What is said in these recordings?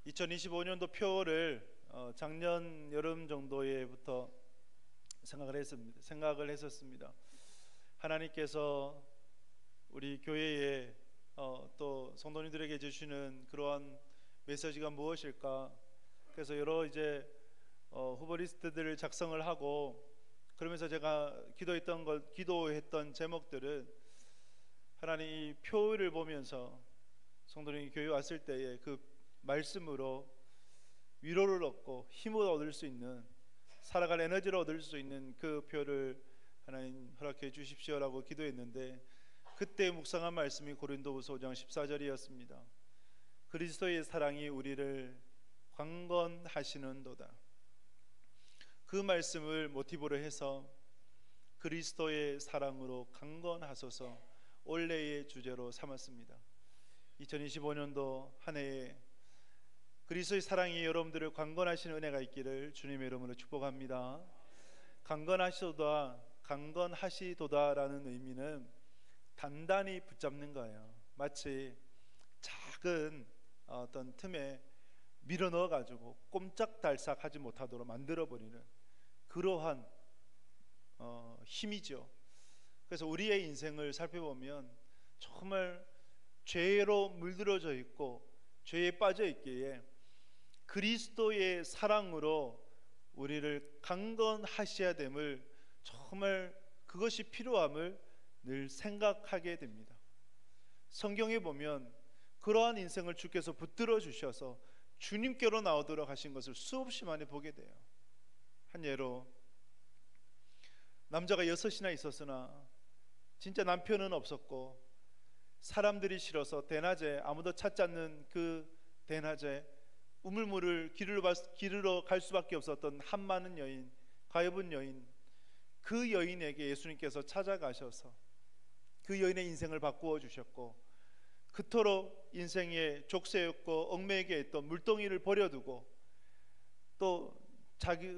2025년도 표를 작년 여름 정도에부터 생각을 했었습니다. 하나님께서 우리 교회에 또 성도님들에게 주시는 그러한 메시지가 무엇일까? 그래서 여러 후보 리스트들을 작성을 하고, 그러면서 제가 기도했던 제목들은 하나님 이 표를 보면서 성도님이 교회 왔을 때에 그 말씀으로 위로를 얻고 힘을 얻을 수 있는, 살아갈 에너지를 얻을 수 있는 그 표를 하나님 허락해 주십시오라고 기도했는데, 그때 묵상한 말씀이 고린도후서 5장 14절이었습니다. 그리스도의 사랑이 우리를 강건하시는도다. 그 말씀을 모티브로 해서 그리스도의 사랑으로 강건하소서 올해의 주제로 삼았습니다. 2025년도 한 해에 그리스도의 사랑이 여러분들을 강건하시는 은혜가 있기를 주님의 이름으로 축복합니다. 강건하시도다라는 의미는 단단히 붙잡는 거예요. 마치 작은 어떤 틈에 밀어 넣어가지고 꼼짝달싹 하지 못하도록 만들어버리는 그러한 힘이죠. 그래서 우리의 인생을 살펴보면 정말 죄로 물들어져 있고 죄에 빠져 있기에 그리스도의 사랑으로 우리를 강건하셔야 됨을, 정말 그것이 필요함을 늘 생각하게 됩니다. 성경에 보면 그러한 인생을 주께서 붙들어 주셔서 주님께로 나오도록 하신 것을 수없이 많이 보게 돼요. 한 예로, 남자가 6이나 있었으나 진짜 남편은 없었고 사람들이 싫어서 대낮에 아무도 찾지 않는 그 대낮에 우물물을 기르러 갈 수밖에 없었던 한많은 여인, 가엾은 여인, 그 여인에게 예수님께서 찾아가셔서 그 여인의 인생을 바꾸어 주셨고, 그토록 인생에 족쇄였고 얽매이게 했던 물동이를 버려두고 또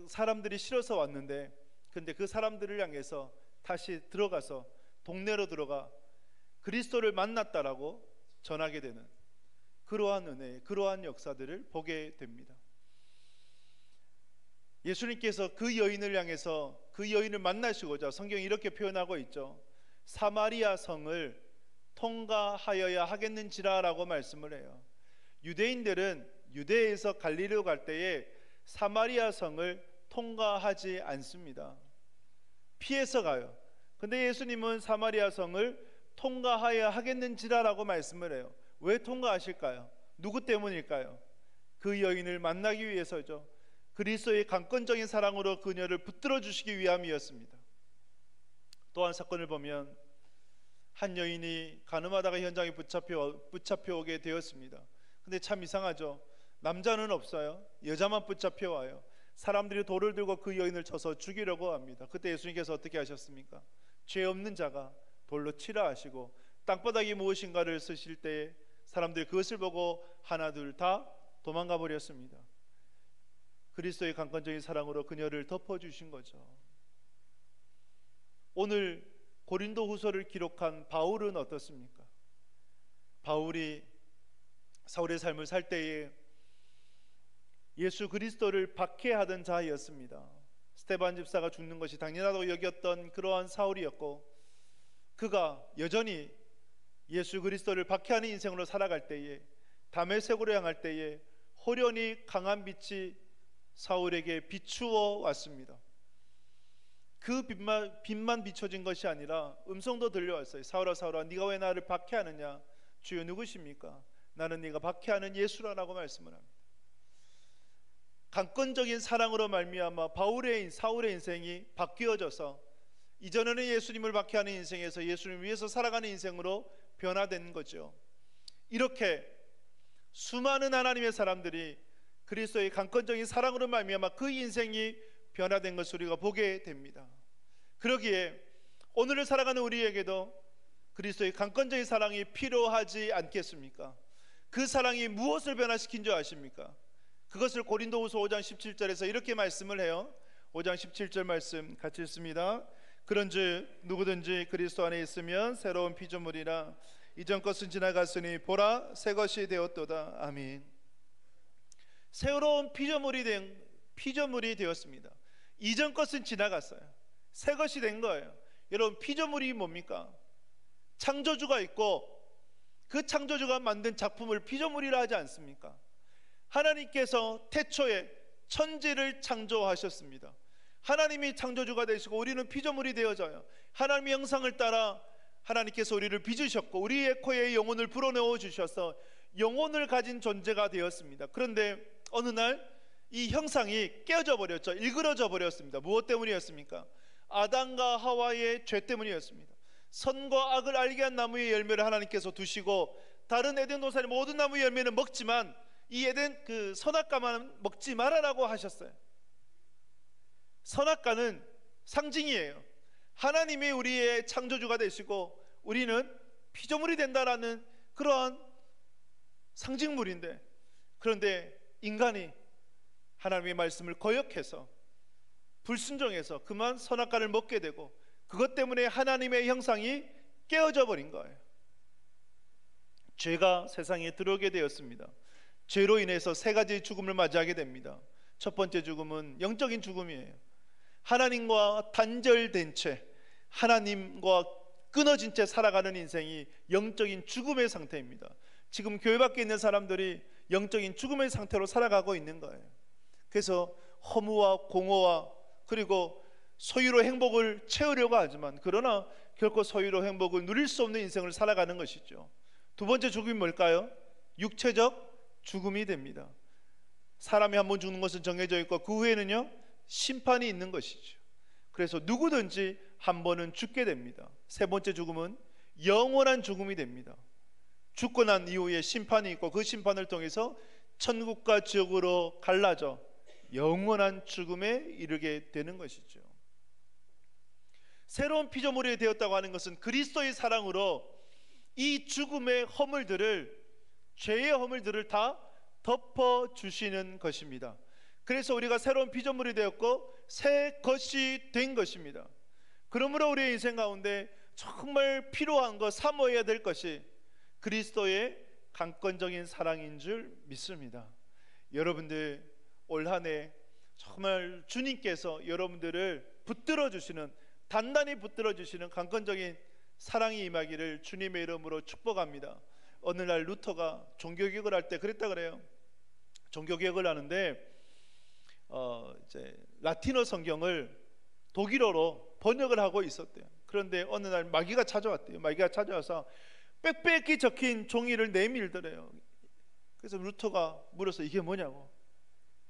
사람들이 싫어서 왔는데, 근데 그 사람들을 향해서 다시 들어가서 동네로 들어가 그리스도를 만났다라고 전하게 되는 그러한 은혜, 그러한 역사들을 보게 됩니다. 예수님께서 그 여인을 향해서 그 여인을 만나시고자 성경이 이렇게 표현하고 있죠. 사마리아 성을 통과하여야 하겠는지라 라고 말씀을 해요. 유대인들은 유대에서 갈릴리로 갈 때에 사마리아 성을 통과하지 않습니다. 피해서 가요. 근데 예수님은 사마리아 성을 통과하여야 하겠는지라 라고 말씀을 해요. 왜 통과하실까요? 누구 때문일까요? 그 여인을 만나기 위해서죠. 그리스도의 강건적인 사랑으로 그녀를 붙들어 주시기 위함이었습니다. 또한 사건을 보면 한 여인이 가늠하다가 현장에 붙잡혀 오게 되었습니다. 근데 참 이상하죠. 남자는 없어요. 여자만 붙잡혀 와요. 사람들이 돌을 들고 그 여인을 쳐서 죽이려고 합니다. 그때 예수님께서 어떻게 하셨습니까? 죄 없는 자가 돌로 치라 하시고 땅바닥이 무엇인가를 쓰실 때에 사람들이 그것을 보고 하나 둘 다 도망가 버렸습니다. 그리스도의 강건적인 사랑으로 그녀를 덮어주신 거죠. 오늘 고린도 후서를 기록한 바울은 어떻습니까? 바울이 사울의 삶을 살 때에 예수 그리스도를 박해하던 자였습니다. 스데반 집사가 죽는 것이 당연하다고 여겼던 그러한 사울이었고, 그가 여전히 예수 그리스도를 박해하는 인생으로 살아갈 때에, 다메섹으로 향할 때에 호련히 강한 빛이 사울에게 비추어 왔습니다. 그 빛만 비춰진 것이 아니라 음성도 들려왔어요. 사울아 사울아, 네가 왜 나를 박해하느냐? 주여 누구십니까? 나는 네가 박해하는 예수라라고 말씀을 합니다. 강건적인 사랑으로 말미암아 사울의 인생이 바뀌어져서 이전에는 예수님을 박해하는 인생에서 예수님을 위해서 살아가는 인생으로 변화된 거죠. 이렇게 수많은 하나님의 사람들이 그리스도의 강건적인 사랑으로 말미암아 그 인생이 변화된 것을 우리가 보게 됩니다. 그러기에 오늘을 살아가는 우리에게도 그리스도의 강건적인 사랑이 필요하지 않겠습니까? 그 사랑이 무엇을 변화시킨 줄 아십니까? 그것을 고린도후서 5장 17절에서 이렇게 말씀을 해요. 5장 17절 말씀 같이 읽습니다. 그런즉 누구든지 그리스도 안에 있으면 새로운 피조물이라, 이전 것은 지나갔으니 보라 새 것이 되었도다. 아멘. 새로운 피조물이 되었습니다. 이전 것은 지나갔어요. 새 것이 된 거예요. 여러분, 피조물이 뭡니까? 창조주가 있고 그 창조주가 만든 작품을 피조물이라 하지 않습니까? 하나님께서 태초에 천지를 창조하셨습니다. 하나님이 창조주가 되시고 우리는 피조물이 되어져요. 하나님의 형상을 따라 하나님께서 우리를 빚으셨고 우리의 코에 영혼을 불어넣어 주셔서 영혼을 가진 존재가 되었습니다. 그런데 어느 날 이 형상이 깨어져 버렸죠. 일그러져 버렸습니다. 무엇 때문이었습니까? 아담과 하와의 죄 때문이었습니다. 선과 악을 알게 한 나무의 열매를 하나님께서 두시고 다른 에덴 동산의 모든 나무의 열매는 먹지만 이 에덴 그 선악과만 먹지 말아라고 하셨어요. 선악과는 상징이에요. 하나님이 우리의 창조주가 되시고 우리는 피조물이 된다라는 그러한 상징물인데, 그런데 인간이 하나님의 말씀을 거역해서 불순종해서 그만 선악과를 먹게 되고 그것 때문에 하나님의 형상이 깨어져 버린 거예요. 죄가 세상에 들어오게 되었습니다. 죄로 인해서 세 가지 죽음을 맞이하게 됩니다. 첫 번째 죽음은 영적인 죽음이에요. 하나님과 단절된 채, 하나님과 끊어진 채 살아가는 인생이 영적인 죽음의 상태입니다. 지금 교회 밖에 있는 사람들이 영적인 죽음의 상태로 살아가고 있는 거예요. 그래서 허무와 공허와 그리고 소유로 행복을 채우려고 하지만 그러나 결코 소유로 행복을 누릴 수 없는 인생을 살아가는 것이죠. 두 번째 죽음이 뭘까요? 육체적 죽음이 됩니다. 사람이 한 번 죽는 것은 정해져 있고 그 후에는요 심판이 있는 것이죠. 그래서 누구든지 한 번은 죽게 됩니다. 세 번째 죽음은 영원한 죽음이 됩니다. 죽고 난 이후에 심판이 있고 그 심판을 통해서 천국과 지옥으로 갈라져 영원한 죽음에 이르게 되는 것이죠. 새로운 피조물이 되었다고 하는 것은 그리스도의 사랑으로 이 죽음의 허물들을, 죄의 허물들을 다 덮어주시는 것입니다. 그래서 우리가 새로운 피조물이 되었고 새 것이 된 것입니다. 그러므로 우리의 인생 가운데 정말 필요한 것, 사모해야 될 것이 그리스도의 강권적인 사랑인 줄 믿습니다. 여러분들 올 한 해 정말 주님께서 여러분들을 붙들어 주시는, 단단히 붙들어 주시는 강권적인 사랑이 임하기를 주님의 이름으로 축복합니다. 어느 날 루터가 종교개혁을 할 때 그랬다 그래요. 종교개혁을 하는데 이제 라틴어 성경을 독일어로 번역을 하고 있었대요. 그런데 어느 날 마귀가 찾아왔대요. 마귀가 찾아와서 빽빽히 적힌 종이를 내밀더래요. 그래서 루터가 물어서 이게 뭐냐고.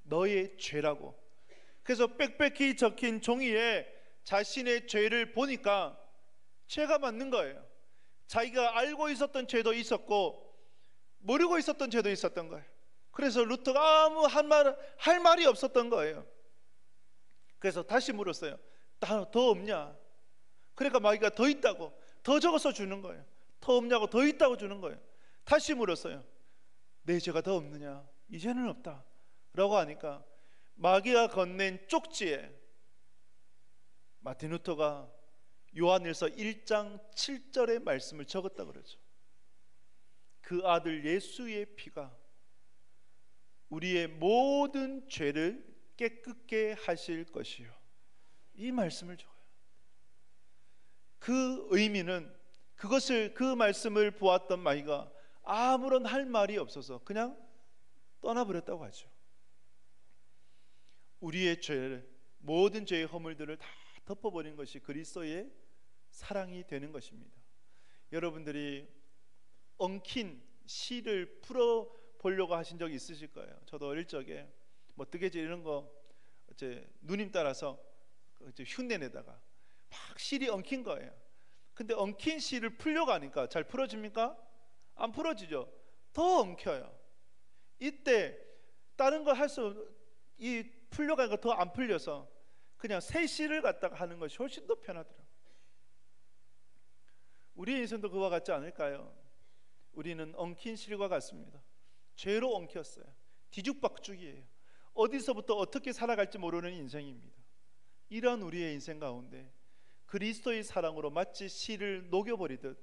너의 죄라고. 그래서 빽빽히 적힌 종이에 자신의 죄를 보니까 죄가 맞는 거예요. 자기가 알고 있었던 죄도 있었고 모르고 있었던 죄도 있었던 거예요. 그래서 루터가 아무 할 말이 없었던 거예요. 그래서 다시 물었어요. 나 더 없냐? 그러니까 마귀가 더 있다고, 더 적어서 주는 거예요. 더 없냐고, 더 있다고 주는 거예요. 다시 물었어요. 내 죄가 더 없느냐? 이제는 없다 라고 하니까 마귀가 건넨 쪽지에 마틴 루터가 요한일서 1장 7절의 말씀을 적었다 그러죠. 그 아들 예수의 피가 우리의 모든 죄를 깨끗게 하실 것이요. 이 말씀을 적어요. 그 의미는 그 말씀을 보았던 마귀가 아무런 할 말이 없어서 그냥 떠나버렸다고 하죠. 우리의 죄를, 모든 죄의 허물들을 다 덮어버린 것이 그리스도의 사랑이 되는 것입니다. 여러분들이 엉킨 실을 풀어보려고 하신 적이 있으실 거예요. 저도 어릴 적에 뭐 뜨개질 이런 거 이제 누님 따라서 이제 흉내내다가 막 실이 엉킨 거예요. 근데 엉킨 실을 풀려고 하니까 잘 풀어집니까? 안 풀어지죠. 더 엉켜요. 이때 다른 거 풀려고 하니까 더 안 풀려서 그냥 새 실을 갖다가 하는 것이 훨씬 더 편하더라고요. 우리의 인생도 그와 같지 않을까요? 우리는 엉킨 실과 같습니다. 죄로 엉켰어요. 뒤죽박죽이에요. 어디서부터 어떻게 살아갈지 모르는 인생입니다. 이런 우리의 인생 가운데 그리스도의 사랑으로 마치 실을 녹여버리듯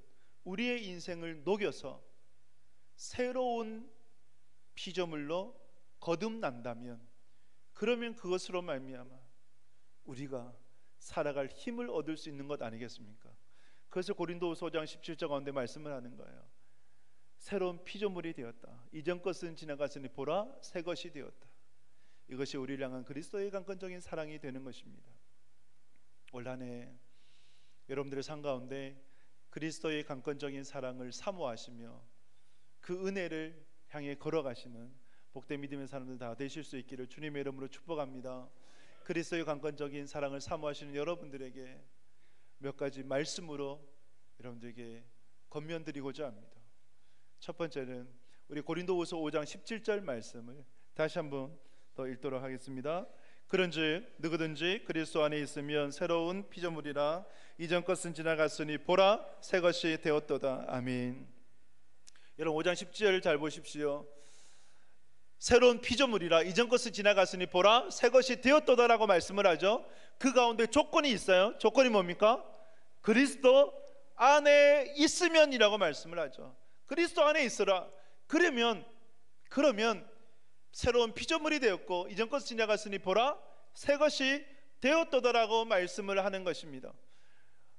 우리의 인생을 녹여서 새로운 피조물로 거듭난다면, 그러면 그것으로 말미암아 우리가 살아갈 힘을 얻을 수 있는 것 아니겠습니까? 그래서 고린도후서 5장 17절 가운데 말씀을 하는 거예요. 새로운 피조물이 되었다. 이전 것은 지나갔으니 보라 새 것이 되었다. 이것이 우리를 향한 그리스도의 강건적인 사랑이 되는 것입니다. 올 한 해 여러분들의 삶 가운데 그리스도의 강건적인 사랑을 사모하시며 그 은혜를 향해 걸어가시는 복된 믿음의 사람들 다 되실 수 있기를 주님의 이름으로 축복합니다. 그리스도의 강건적인 사랑을 사모하시는 여러분들에게 몇 가지 말씀으로 여러분들에게 권면드리고자 합니다. 첫 번째는 우리 고린도후서 5장 17절 말씀을 다시 한번 더 읽도록 하겠습니다. 그런즉 누구든지 그리스도 안에 있으면 새로운 피조물이라 이전 것은 지나갔으니 보라 새 것이 되었도다. 아멘. 여러분 5장 17절 잘 보십시오. 새로운 피조물이라 이전 것은 지나갔으니 보라 새 것이 되었도다라고 말씀을 하죠. 그 가운데 조건이 있어요. 조건이 뭡니까? 그리스도 안에 있으면이라고 말씀을 하죠. 그리스도 안에 있으라. 그러면 새로운 피조물이 되었고 이전 것이 지나갔으니 보라 새 것이 되었도다라고 말씀을 하는 것입니다.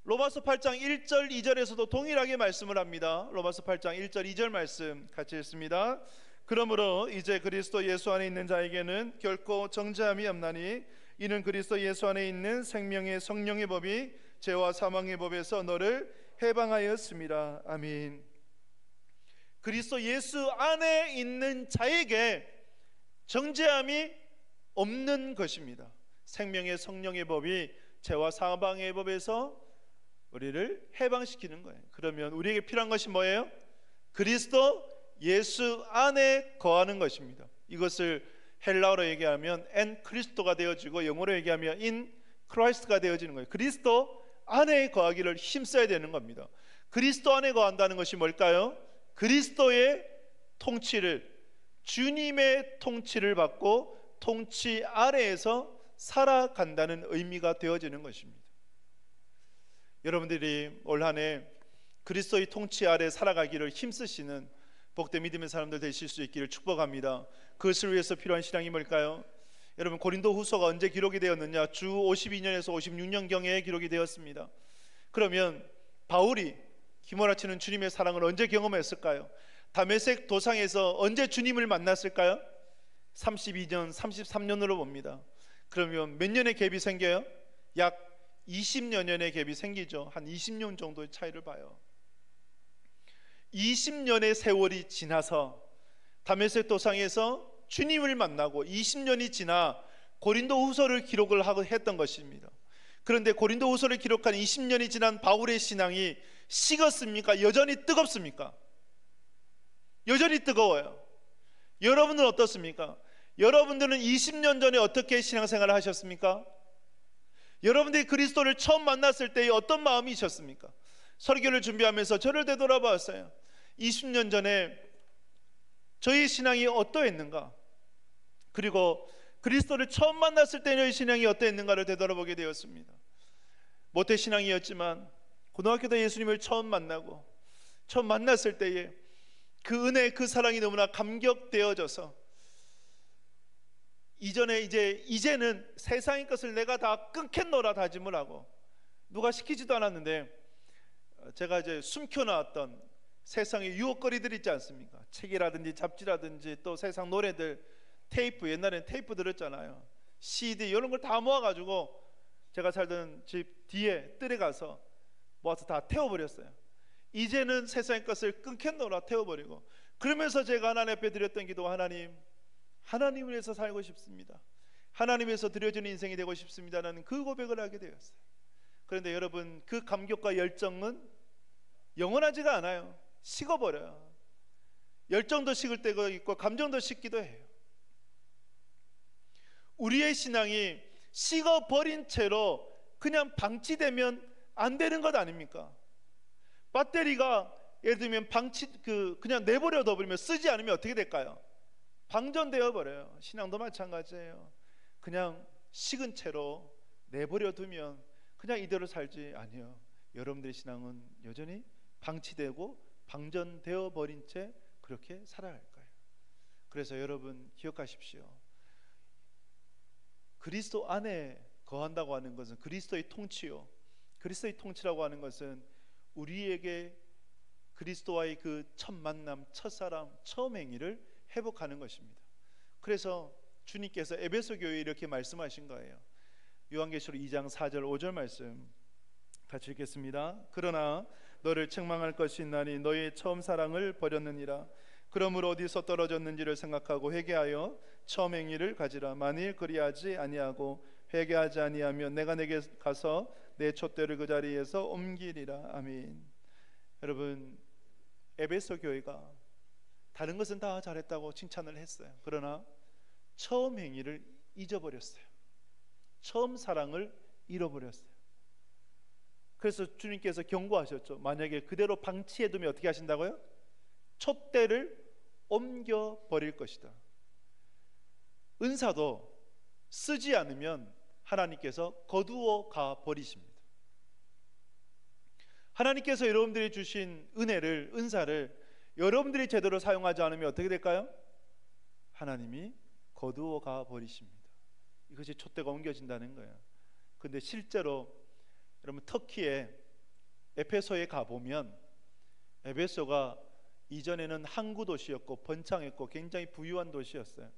로마서 8장 1절 2절에서도 동일하게 말씀을 합니다. 로마서 8장 1절 2절 말씀 같이 읽습니다. 그러므로 이제 그리스도 예수 안에 있는 자에게는 결코 정죄함이 없나니 이는 그리스도 예수 안에 있는 생명의 성령의 법이 죄와 사망의 법에서 너를 해방하였습니다. 아멘. 그리스도 예수 안에 있는 자에게 정죄함이 없는 것입니다. 생명의 성령의 법이 죄와 사망의 법에서 우리를 해방시키는 거예요. 그러면 우리에게 필요한 것이 뭐예요? 그리스도 예수 안에 거하는 것입니다. 이것을 헬라어로 얘기하면 엔 크리스토가 되어지고 영어로 얘기하면 인 크라이스트가 되어지는 거예요. 그리스도 안에 거하기를 힘써야 되는 겁니다. 그리스도 안에 거한다는 것이 뭘까요? 그리스도의 통치를, 주님의 통치를 받고 통치 아래에서 살아간다는 의미가 되어지는 것입니다. 여러분들이 올 한 해 그리스도의 통치 아래 살아가기를 힘쓰시는 복된 믿음의 사람들 되실 수 있기를 축복합니다. 그것을 위해서 필요한 신앙이 뭘까요? 여러분 고린도 후서가 언제 기록이 되었느냐? 주 52년에서 56년경에 기록이 되었습니다. 그러면 바울이 휘몰아치는 주님의 사랑을 언제 경험했을까요? 다메섹 도상에서 언제 주님을 만났을까요? 32년, 33년으로 봅니다. 그러면 몇 년의 갭이 생겨요? 약 20여 년의 갭이 생기죠. 한 20년 정도의 차이를 봐요. 20년의 세월이 지나서 다메섹 도상에서 주님을 만나고 20년이 지나 고린도 후서를 기록을 했던 것입니다. 그런데 고린도 후서를 기록한 20년이 지난 바울의 신앙이 식었습니까? 여전히 뜨겁습니까? 여전히 뜨거워요. 여러분은 어떻습니까? 여러분들은 20년 전에 어떻게 신앙생활을 하셨습니까? 여러분들이 그리스도를 처음 만났을 때에 어떤 마음이셨습니까? 설교를 준비하면서 저를 되돌아봤어요. 20년 전에 저희 신앙이 어떠했는가? 그리고 그리스도를 처음 만났을 때 저희 신앙이 어떠했는가를 되돌아보게 되었습니다. 모태신앙이었지만 고등학교 때 예수님을 처음 만났을 때에 그 은혜, 그 사랑이 너무나 감격되어져서 이제는 세상의 것을 내가 다 끊겠노라 다짐을 하고, 누가 시키지도 않았는데 제가 이제 숨겨놨던 세상의 유혹거리들 있지 않습니까? 책이라든지 잡지라든지 또 세상 노래들, 테이프, 옛날에는 테이프 들었잖아요. CD 이런 걸 다 모아가지고 제가 살던 집 뒤에 뜰에 가서 모아서 다 태워버렸어요. 이제는 세상의 것을 끊겠노라 태워버리고, 그러면서 제가 하나님 앞에 드렸던 기도, 하나님을 위해서 살고 싶습니다. 하나님에서 드려지는 인생이 되고 싶습니다라는 그 고백을 하게 되었어요. 그런데 여러분, 그 감격과 열정은 영원하지가 않아요. 식어버려요. 열정도 식을 때가 있고 감정도 식기도 해요. 우리의 신앙이 식어버린 채로 그냥 방치되면 안 되는 것 아닙니까? 배터리가 예를 들면 그냥 내버려 둬버리면, 쓰지 않으면 어떻게 될까요? 방전되어 버려요. 신앙도 마찬가지예요. 그냥 식은 채로 내버려 두면 그냥 이대로 살지 아니요. 여러분들의 신앙은 여전히 방치되고 방전되어 버린 채 그렇게 살아갈 거예요. 그래서 여러분 기억하십시오. 그리스도 안에 거한다고 하는 것은 그리스도의 통치요, 그리스도의 통치라고 하는 것은 우리에게 그리스도와의 그 첫 만남, 첫사랑, 처음 행위를 회복하는 것입니다. 그래서 주님께서 에베소 교회에 이렇게 말씀하신 거예요. 요한계시록 2장 4절 5절 말씀 같이 읽겠습니다. 그러나 너를 책망할 것이 있나니 너의 처음 사랑을 버렸느니라. 그러므로 어디서 떨어졌는지를 생각하고 회개하여 처음 행위를 가지라. 만일 그리하지 아니하고 회개하지 아니하면 내가 내게 가서 내 촛대를 그 자리에서 옮기리라. 아멘. 여러분, 에베소 교회가 다른 것은 다 잘했다고 칭찬을 했어요. 그러나 처음 행위를 잊어버렸어요. 처음 사랑을 잃어버렸어요. 그래서 주님께서 경고하셨죠. 만약에 그대로 방치해두면 어떻게 하신다고요? 촛대를 옮겨 버릴 것이다. 은사도 쓰지 않으면 하나님께서 거두어 가 버리십니다. 하나님께서 여러분들이 주신 은혜를, 은사를 여러분들이 제대로 사용하지 않으면 어떻게 될까요? 하나님이 거두어 가 버리십니다. 이것이 촛대가 옮겨진다는 거예요. 근데 실제로 여러분 터키에 에페소에 가보면, 에베소가 이전에는 항구 도시였고 번창했고 굉장히 부유한 도시였어요.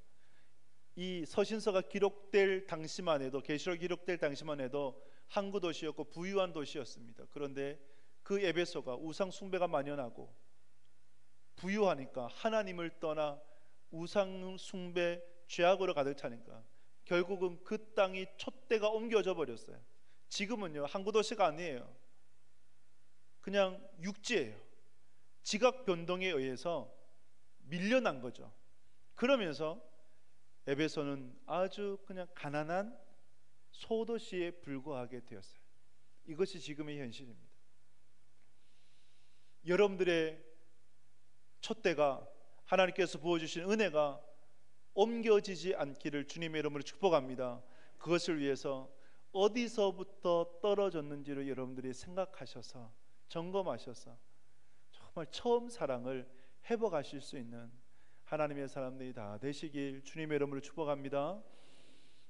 이 서신서가 기록될 당시만 해도, 계시록 기록될 당시만 해도 항구 도시였고 부유한 도시였습니다. 그런데 그 에베소가 우상 숭배가 만연하고 부유하니까 하나님을 떠나 우상 숭배 죄악으로 가득 차니까 결국은 그 땅이 촛대가 옮겨져 버렸어요. 지금은요, 항구 도시가 아니에요. 그냥 육지예요. 지각 변동에 의해서 밀려난 거죠. 그러면서 에베소는 아주 그냥 가난한 소도시에 불과하게 되었어요. 이것이 지금의 현실입니다. 여러분들의 촛대가, 하나님께서 부어주신 은혜가 옮겨지지 않기를 주님의 이름으로 축복합니다. 그것을 위해서 어디서부터 떨어졌는지를 여러분들이 생각하셔서 점검하셔서 정말 처음 사랑을 회복하실 수 있는 하나님의 사람들이 다 되시길 주님의 이름으로 축복합니다.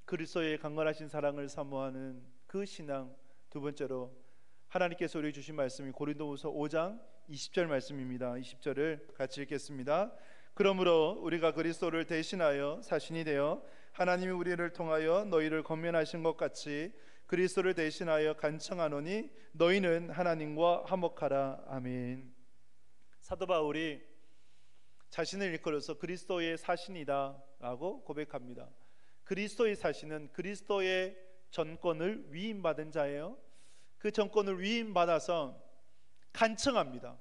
그리스도의 강건하신 사랑을 사모하는 그 신앙. 두 번째로 하나님께서 우리 주신 말씀이 고린도후서 5장 20절 말씀입니다. 20절을 같이 읽겠습니다. 그러므로 우리가 그리스도를 대신하여 사신이 되어 하나님이 우리를 통하여 너희를 권면하신 것 같이 그리스도를 대신하여 간청하노니 너희는 하나님과 화목하라. 아멘. 사도 바울이 자신을 일컬어서 그리스도의 사신이다 라고 고백합니다. 그리스도의 사신은 그리스도의 전권을 위임받은 자예요. 그 전권을 위임받아서 간청합니다.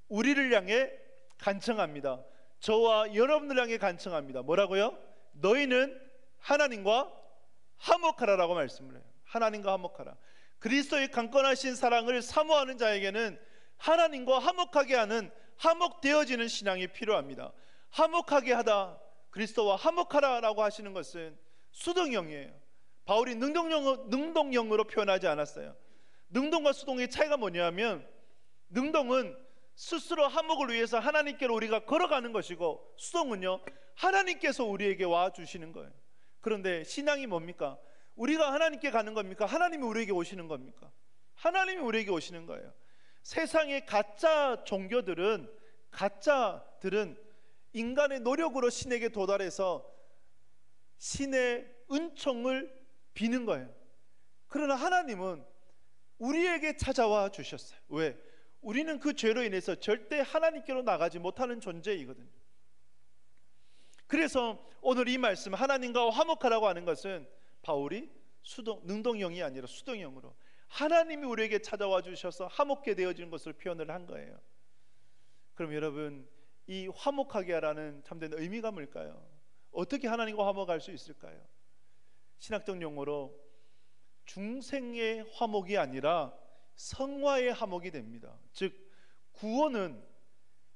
우리를 향해 간청합니다. 저와 여러분을 향해 간청합니다. 뭐라고요? 너희는 하나님과 화목하라라고 말씀을 해요. 하나님과 화목하라. 그리스도의 강건하신 사랑을 사모하는 자에게는 하나님과 화목하게 하는, 화목되어지는 신앙이 필요합니다. 화목하게 하다, 그리스도와 화목하라라고 하시는 것은 수동형이에요. 바울이 능동형으로 표현하지 않았어요. 능동과 수동의 차이가 뭐냐면, 능동은 스스로 화목을 위해서 하나님께로 우리가 걸어가는 것이고, 수동은요, 하나님께서 우리에게 와 주시는 거예요. 그런데 신앙이 뭡니까? 우리가 하나님께 가는 겁니까? 하나님이 우리에게 오시는 겁니까? 하나님이 우리에게 오시는 거예요. 세상의 가짜들은 인간의 노력으로 신에게 도달해서 신의 은총을 비는 거예요. 그러나 하나님은 우리에게 찾아와 주셨어요. 왜? 우리는 그 죄로 인해서 절대 하나님께로 나가지 못하는 존재이거든요. 그래서 오늘 이 말씀, 하나님과 화목하라고 하는 것은 바울이 능동형이 아니라 수동형으로 하나님이 우리에게 찾아와 주셔서 화목게 되어지는 것을 표현을 한 거예요. 그럼 여러분, 이 화목하게 하라는 참된 의미가 뭘까요? 어떻게 하나님과 화목할 수 있을까요? 신학적 용어로 중생의 화목이 아니라 성화의 화목이 됩니다. 즉, 구원은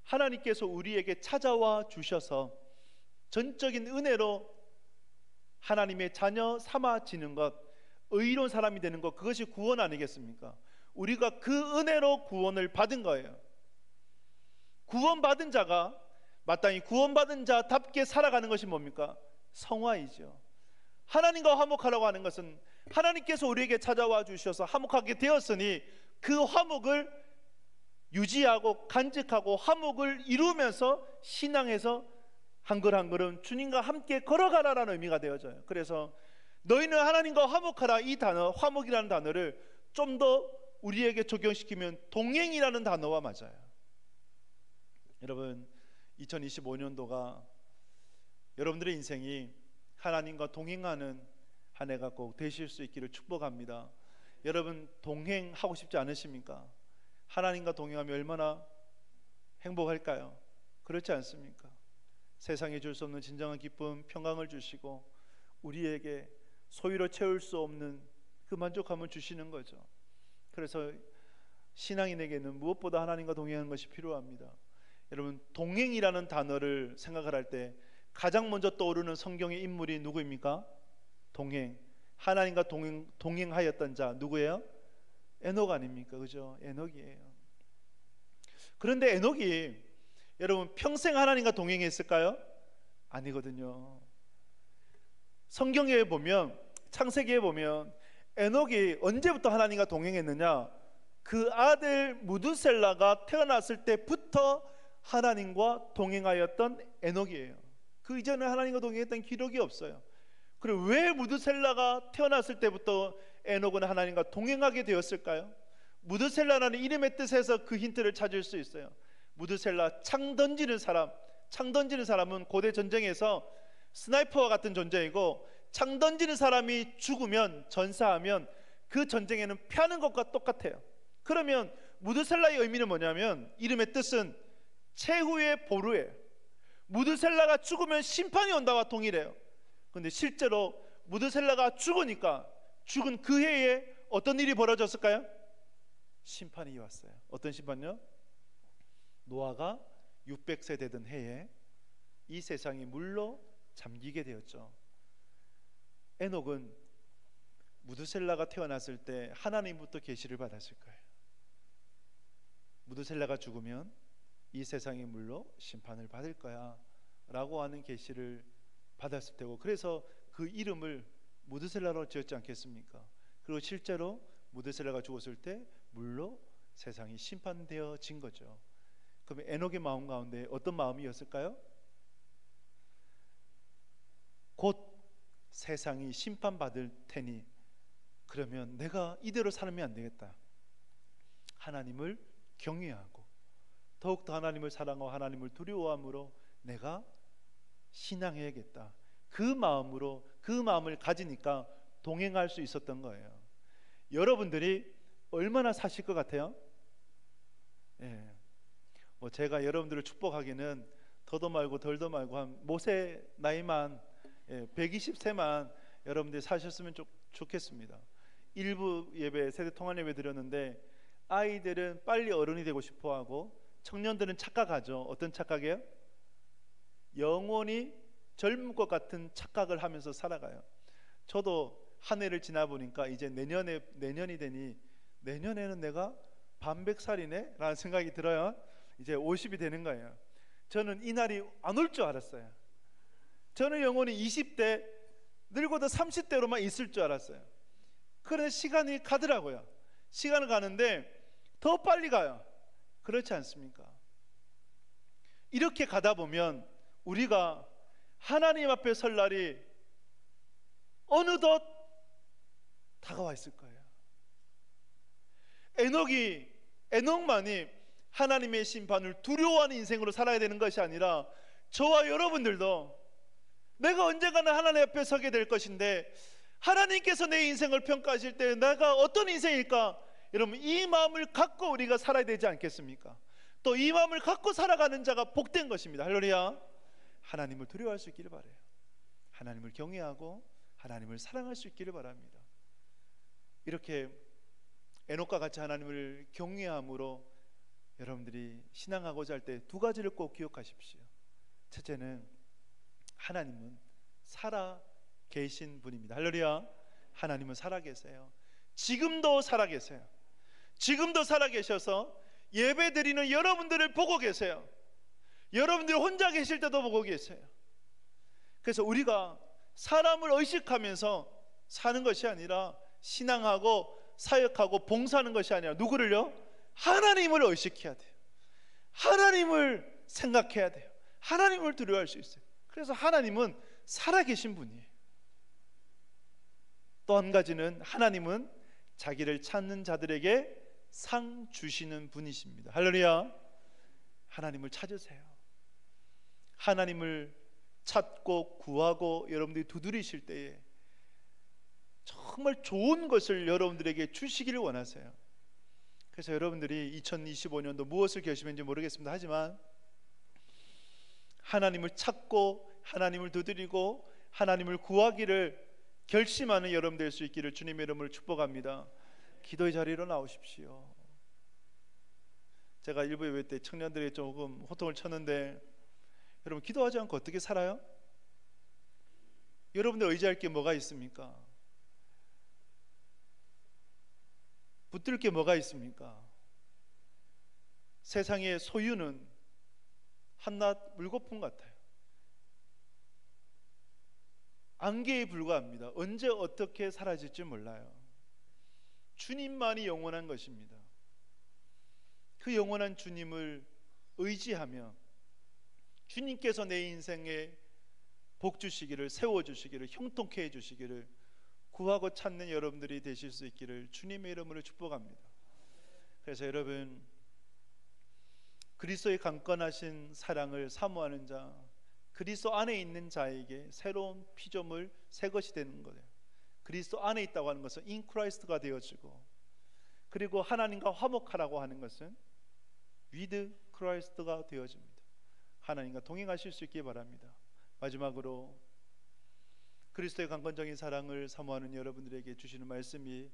하나님께서 우리에게 찾아와 주셔서 전적인 은혜로 하나님의 자녀 삼아지는 것, 의로운 사람이 되는 것, 그것이 구원 아니겠습니까? 우리가 그 은혜로 구원을 받은 거예요. 구원받은 자가 마땅히 구원받은 자답게 살아가는 것이 뭡니까? 성화이죠. 하나님과 화목하라고 하는 것은 하나님께서 우리에게 찾아와 주셔서 화목하게 되었으니 그 화목을 유지하고 간직하고 화목을 이루면서 신앙에서 한 걸 한 걸음 주님과 함께 걸어가라라는 의미가 되어져요. 그래서 너희는 하나님과 화목하라, 이 단어 화목이라는 단어를 좀 더 우리에게 적용시키면 동행이라는 단어와 맞아요. 여러분, 2025년도가 여러분들의 인생이 하나님과 동행하는 한 해가 꼭 되실 수 있기를 축복합니다. 여러분, 동행하고 싶지 않으십니까? 하나님과 동행하면 얼마나 행복할까요? 그렇지 않습니까? 세상에 줄 수 없는 진정한 기쁨, 평강을 주시고 우리에게 소유로 채울 수 없는 그 만족함을 주시는 거죠. 그래서 신앙인에게는 무엇보다 하나님과 동행하는 것이 필요합니다. 여러분, 동행이라는 단어를 생각을 할 때 가장 먼저 떠오르는 성경의 인물이 누구입니까? 동행. 하나님과 동행하였던 자 누구예요? 에녹 아닙니까? 그죠? 에녹이에요. 그런데 에녹이 여러분 평생 하나님과 동행했을까요? 아니거든요. 성경에 보면, 창세기에 보면 에녹이 언제부터 하나님과 동행했느냐? 그 아들 무두셀라가 태어났을 때부터 하나님과 동행하였던 에녹이에요. 그 이전에 하나님과 동행했던 기록이 없어요. 그리고 왜 무두셀라가 태어났을 때부터 에녹은 하나님과 동행하게 되었을까요? 무두셀라라는 이름의 뜻에서 그 힌트를 찾을 수 있어요. 무두셀라, 창 던지는 사람. 창 던지는 사람은 고대 전쟁에서 스나이퍼와 같은 존재이고, 창 던지는 사람이 죽으면, 전사하면 그 전쟁에는 피하는 것과 똑같아요. 그러면 무두셀라의 의미는 뭐냐면, 이름의 뜻은 최후의 보루예요. 무두셀라가 죽으면 심판이 온다와 동일해요. 그런데 실제로 무두셀라가 죽으니까 죽은 그 해에 어떤 일이 벌어졌을까요? 심판이 왔어요. 어떤 심판요? 노아가 600세 되던 해에 이 세상이 물로 잠기게 되었죠. 에녹은 무두셀라가 태어났을 때 하나님부터 계시를 받았을 거예요. 무두셀라가 죽으면 이 세상의 물로 심판을 받을 거야 라고 하는 계시를 받았을 테고, 그래서 그 이름을 무두셀라로 지었지 않겠습니까? 그리고 실제로 무두셀라가 죽었을 때 물로 세상이 심판되어진 거죠. 그럼 에녹의 마음 가운데 어떤 마음이었을까요? 곧 세상이 심판받을 테니 그러면 내가 이대로 살면 안 되겠다. 하나님을 경외하고 더욱더 하나님을 사랑하고 하나님을 두려워함으로 내가 신앙해야겠다. 그 마음으로, 그 마음을 가지니까 동행할 수 있었던 거예요. 여러분들이 얼마나 사실 것 같아요? 뭐 제가 여러분들을 축복하기는 더도 말고 덜도 말고 한 모세 나이만 120세만 여러분들이 사셨으면 좋겠습니다. 일부 예배, 세대 통합 예배 드렸는데 아이들은 빨리 어른이 되고 싶어하고 청년들은 착각하죠. 어떤 착각이에요? 영원히 젊은 것 같은 착각을 하면서 살아가요. 저도 한 해를 지나 보니까 이제 내년이 되니 내년에는 내가 반백살이네 라는 생각이 들어요. 이제 50이 되는 거예요. 저는 이 날이 안 올 줄 알았어요. 저는 영원히 20대 늙어도 30대로만 있을 줄 알았어요. 그런데 시간이 가더라고요. 시간은 가는데 더 빨리 가요. 그렇지 않습니까? 이렇게 가다 보면 우리가 하나님 앞에 설 날이 어느덧 다가와 있을 거예요. 에녹만이 하나님의 심판을 두려워하는 인생으로 살아야 되는 것이 아니라 저와 여러분들도 내가 언젠가는 하나님 앞에 서게 될 것인데 하나님께서 내 인생을 평가하실 때 내가 어떤 인생일까? 여러분, 이 마음을 갖고 우리가 살아야 되지 않겠습니까? 또 이 마음을 갖고 살아가는 자가 복된 것입니다. 할렐루야. 하나님을 두려워할 수 있기를 바라요. 하나님을 경외하고 하나님을 사랑할 수 있기를 바랍니다. 이렇게 에녹과 같이 하나님을 경외함으로 여러분들이 신앙하고자 할 때 두 가지를 꼭 기억하십시오. 첫째는 하나님은 살아 계신 분입니다. 할렐루야. 하나님은 살아 계세요. 지금도 살아 계세요. 지금도 살아 계셔서 예배 드리는 여러분들을 보고 계세요. 여러분들이 혼자 계실 때도 보고 계세요. 그래서 우리가 사람을 의식하면서 사는 것이 아니라, 신앙하고 사역하고 봉사하는 것이 아니라 누구를요? 하나님을 의식해야 돼요. 하나님을 생각해야 돼요. 하나님을 두려워할 수 있어요. 그래서 하나님은 살아계신 분이에요. 또 한 가지는 하나님은 자기를 찾는 자들에게 상 주시는 분이십니다. 할렐루야. 하나님을 찾으세요. 하나님을 찾고 구하고 여러분들이 두드리실 때에 정말 좋은 것을 여러분들에게 주시기를 원하세요. 그래서 여러분들이 2025년도 무엇을 결심했는지 모르겠습니다. 하지만 하나님을 찾고 하나님을 두드리고 하나님을 구하기를 결심하는 여러분 될 수 있기를 주님의 이름으로 축복합니다. 기도의 자리로 나오십시오. 제가 일부 예배 때 청년들이 조금 호통을 쳤는데, 여러분 기도하지 않고 어떻게 살아요? 여러분들 의지할 게 뭐가 있습니까? 붙들 게 뭐가 있습니까? 세상의 소유는 한낱 물거품 같아요. 안개에 불과합니다. 언제 어떻게 사라질지 몰라요. 주님만이 영원한 것입니다. 그 영원한 주님을 의지하며 주님께서 내 인생에 복 주시기를, 세워주시기를, 형통케 해주시기를 구하고 찾는 여러분들이 되실 수 있기를 주님의 이름으로 축복합니다. 그래서 여러분, 그리스도의 강건하신 사랑을 사모하는 자, 그리스도 안에 있는 자에게 새로운 피조물, 새 것이 되는 거예요. 그리스도 안에 있다고 하는 것은 in Christ가 되어지고, 그리고 하나님과 화목하라고 하는 것은 with Christ가 되어집니다. 하나님과 동행하실 수 있기 바랍니다. 마지막으로 그리스도의 강건적인 사랑을 사모하는 여러분들에게 주시는 말씀이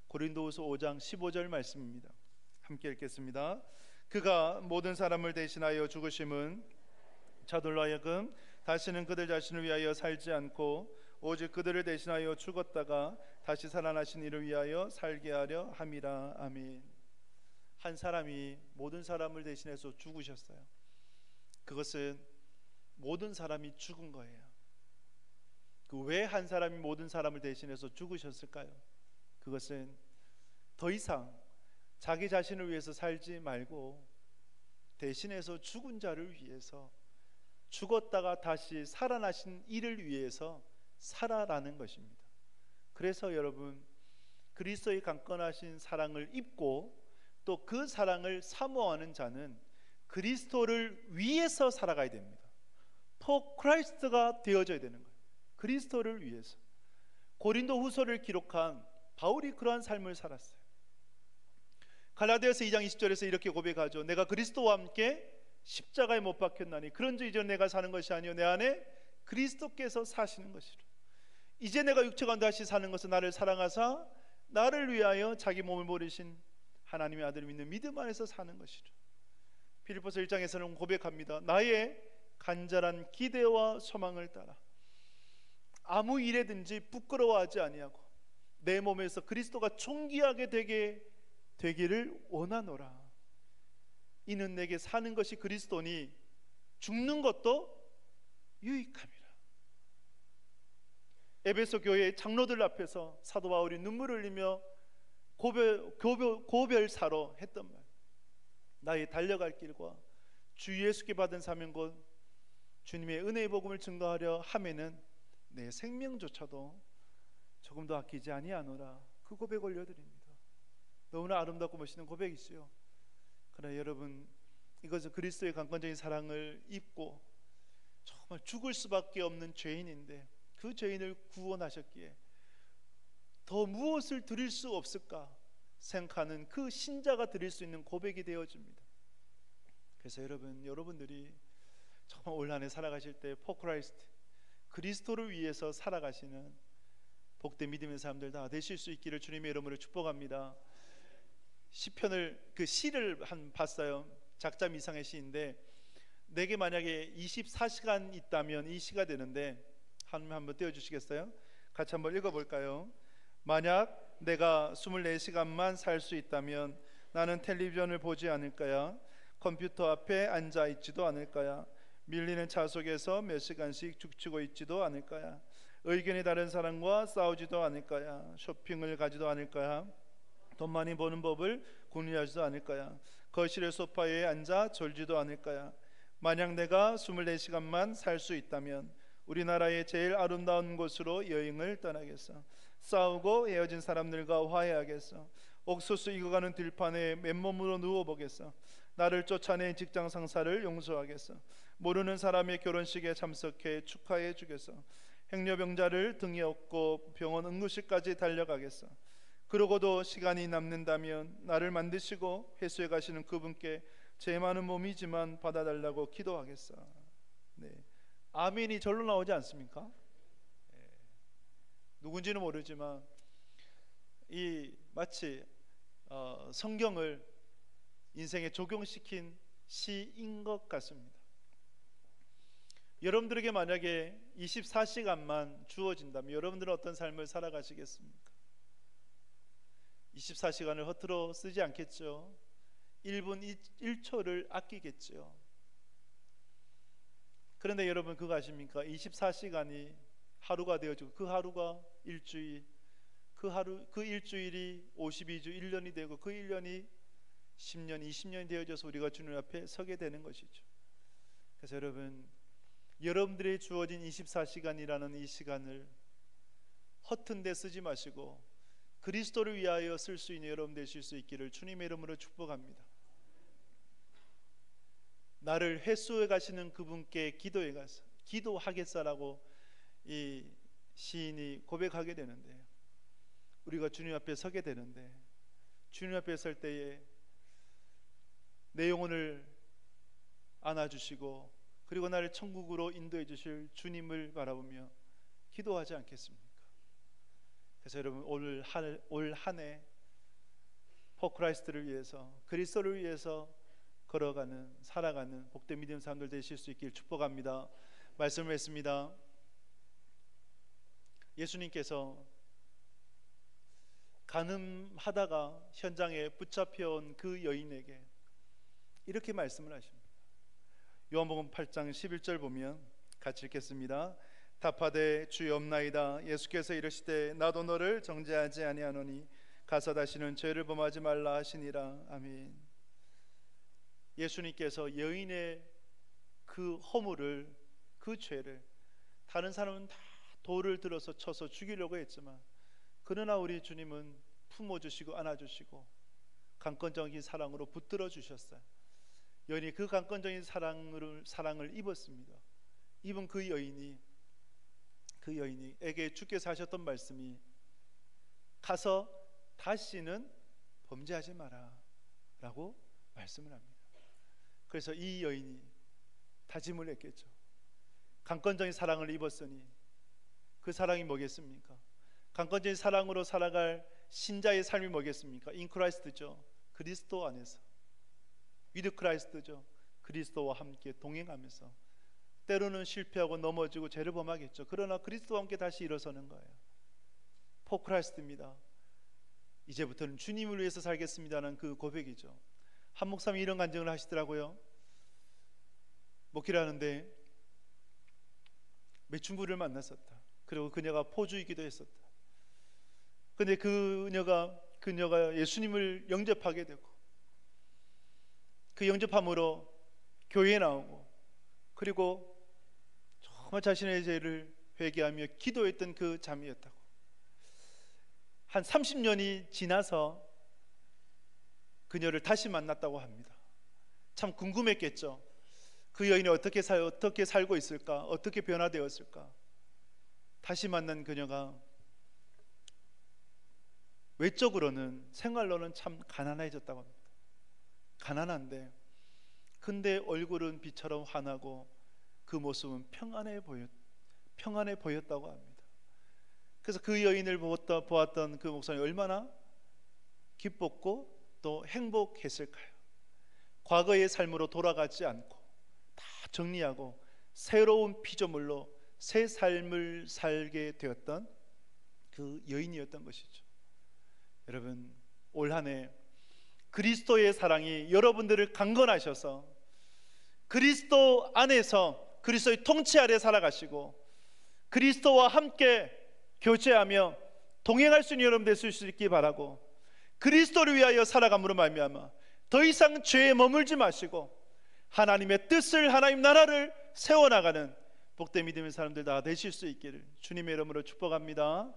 고린도후서 5장 15절 말씀입니다. 함께 읽겠습니다. 그가 모든 사람을 대신하여 죽으심은 자들로 하여금 다시는 그들 자신을 위하여 살지 않고 오직 그들을 대신하여 죽었다가 다시 살아나신 이를 위하여 살게 하려 함이라. 아멘. 한 사람이 모든 사람을 대신해서 죽으셨어요. 그것은 모든 사람이 죽은 거예요. 왜 한 사람이 모든 사람을 대신해서 죽으셨을까요? 그것은 더 이상 자기 자신을 위해서 살지 말고 대신해서 죽은 자를 위해서, 죽었다가 다시 살아나신 이를 위해서 살아라는 것입니다. 그래서 여러분, 그리스도의 강건하신 사랑을 입고 또 그 사랑을 사모하는 자는 그리스도를 위해서 살아가야 됩니다. For Christ가 되어져야 되는 거예요. 그리스도를 위해서. 고린도 후서를 기록한 바울이 그러한 삶을 살았어요. 갈라디아서 2장 20절에서 이렇게 고백하죠. 내가 그리스도와 함께 십자가에 못 박혔나니 그런즉 이제 내가 사는 것이 아니요 내 안에 그리스도께서 사시는 것이라. 이제 내가 육체 가운데 다시 사는 것은 나를 사랑하사 나를 위하여 자기 몸을 버리신 하나님의 아들을 믿는 믿음 안에서 사는 것이라. 빌립보서 1장에서는 고백합니다. 나의 간절한 기대와 소망을 따라 아무 일에든지 부끄러워하지 아니하고 내 몸에서 그리스도가 존귀하게 되기를 원하노라. 이는 내게 사는 것이 그리스도니 죽는 것도 유익함이라. 에베소 교회의 장로들 앞에서 사도 바울이 눈물을 흘리며 고별사로 했던 말, 나의 달려갈 길과 주 예수께 받은 사명 곧 주님의 은혜의 복음을 증거하려 함에는 내 생명조차도 조금도 아끼지 아니하노라. 그 고백 올려드립니다. 너무나 아름답고 멋있는 고백이지요. 그러나 여러분, 이것은 그리스도의 강건적인 사랑을 입고 정말 죽을 수밖에 없는 죄인인데 그 죄인을 구원하셨기에 더 무엇을 드릴 수 없을까 생각하는 그 신자가 드릴 수 있는 고백이 되어집니다. 그래서 여러분들이 정말 올 한 해 살아가실 때 포크라이스트, 그리스도를 위해서 살아가시는 복된 믿음의 사람들 다 되실 수 있기를 주님의 이름으로 축복합니다. 시편을 그 시를 봤어요. 작자 미상의 시인데 내게 만약에 24시간 있다면 이 시가 되는데 한번 띄워주시겠어요? 같이 한번 읽어볼까요? 만약 내가 24시간만 살 수 있다면 나는 텔레비전을 보지 않을 거야. 컴퓨터 앞에 앉아 있지도 않을 거야. 밀리는 차 속에서 몇 시간씩 죽치고 있지도 않을 거야. 의견이 다른 사람과 싸우지도 않을 거야. 쇼핑을 가지도 않을 거야. 돈 많이 버는 법을 궁리하지도 않을 거야. 거실의 소파에 앉아 졸지도 않을 거야. 만약 내가 24시간만 살 수 있다면 우리나라의 제일 아름다운 곳으로 여행을 떠나겠어. 싸우고 헤어진 사람들과 화해하겠어. 옥수수 익어가는 들판에 맨몸으로 누워보겠어. 나를 쫓아낸 직장 상사를 용서하겠어. 모르는 사람의 결혼식에 참석해 축하해 주겠어. 행여병자를 등에 업고 병원 응급실까지 달려가겠어. 그러고도 시간이 남는다면 나를 만드시고 회수해 가시는 그분께 제 많은 몸이지만 받아달라고 기도하겠어. 네. 아멘이 절로 나오지 않습니까? 네. 누군지는 모르지만 이 마치 성경을 인생에 적용시킨 시인 것 같습니다. 여러분들에게 만약에 24시간만 주어진다면 여러분들은 어떤 삶을 살아가시겠습니까? 24시간을 허투루 쓰지 않겠죠. 1분 1초를 아끼겠죠. 그런데 여러분 그거 아십니까? 24시간이 하루가 되어지고 그 하루가 일주일, 그 일주일이 52주 1년이 되고 그 1년이 10년, 20년이 되어져서 우리가 주님 앞에 서게 되는 것이죠. 그래서 여러분들의 주어진 24시간이라는 이 시간을 허튼 데 쓰지 마시고 그리스도를 위하여 쓸 수 있는 여러분 되실 수 있기를 주님의 이름으로 축복합니다. 나를 회수해 가시는 그분께 기도해 가서 기도하겠사라고 이 시인이 고백하게 되는데, 우리가 주님 앞에 서게 되는데, 주님 앞에 설 때에 내 영혼을 안아주시고 그리고 나를 천국으로 인도해 주실 주님을 바라보며 기도하지 않겠습니까? 그래서 여러분 올 한 해 포크라이스트를 위해서, 그리스도를 위해서 걸어가는, 살아가는 복된 믿음 사람들 되실 수 있길 축복합니다. 말씀을 했습니다. 예수님께서 간음하다가 현장에 붙잡혀온 그 여인에게 이렇게 말씀을 하십니다. 요한복음 8장 11절 보면 같이 읽겠습니다. 답하되 주여 없나이다. 예수께서 이르시되 나도 너를 정죄하지 아니하노니 가서 다시는 죄를 범하지 말라 하시니라. 아멘. 예수님께서 여인의 그 허물을, 그 죄를, 다른 사람은 다 돌을 들어서 쳐서 죽이려고 했지만 그러나 우리 주님은 품어주시고 안아주시고 강권적인 사랑으로 붙들어 주셨어요. 여인이 그 강권적인 사랑을 입었습니다. 입은 그 여인에게 주께서 하셨던 말씀이 가서 다시는 범죄하지 마라 라고 말씀을 합니다. 그래서 이 여인이 다짐을 했겠죠. 강권적인 사랑을 입었으니 그 사랑이 뭐겠습니까? 강권적인 사랑으로 살아갈 신자의 삶이 뭐겠습니까? 인 크라이스트죠. 그리스도 안에서, 위드 크라이스트죠. 그리스도와 함께 동행하면서 때로는 실패하고 넘어지고 죄를 범하겠죠. 그러나 그리스도와 함께 다시 일어서는 거예요. 포크라이스트입니다. 이제부터는 주님을 위해서 살겠습니다는 그 고백이죠. 한 목사님이 이런 간증을 하시더라고요. 목회를 하는데 매춘부를 만났었다. 그리고 그녀가 포주이기도 했었다. 근데 그녀가 예수님을 영접하게 되고 그 영접함으로 교회에 나오고 그리고 정말 자신의 죄를 회개하며 기도했던 그 잠이었다고. 한 30년이 지나서 그녀를 다시 만났다고 합니다. 참 궁금했겠죠. 그 여인이 어떻게 살고 있을까? 어떻게 변화되었을까? 다시 만난 그녀가 외적으로는, 생활로는 참 가난해졌다고 합니다. 가난한데 근데 얼굴은 빛처럼 환하고 그 모습은 평안해 보였다고 합니다. 그래서 그 여인을 보았던 그 목사님이 얼마나 기뻤고 또 행복했을까요? 과거의 삶으로 돌아가지 않고 다 정리하고 새로운 피조물로 새 삶을 살게 되었던 그 여인이었던 것이죠. 여러분 올 한 해 그리스도의 사랑이 여러분들을 강건하셔서 그리스도 안에서 그리스도의 통치 아래 살아가시고 그리스도와 함께 교제하며 동행할 수 있는 여러분 될 수 있기 바라고, 그리스도를 위하여 살아감으로 말미암아 더 이상 죄에 머물지 마시고 하나님의 뜻을, 하나님 나라를 세워나가는 복된 믿음의 사람들 다 되실 수 있기를 주님의 이름으로 축복합니다.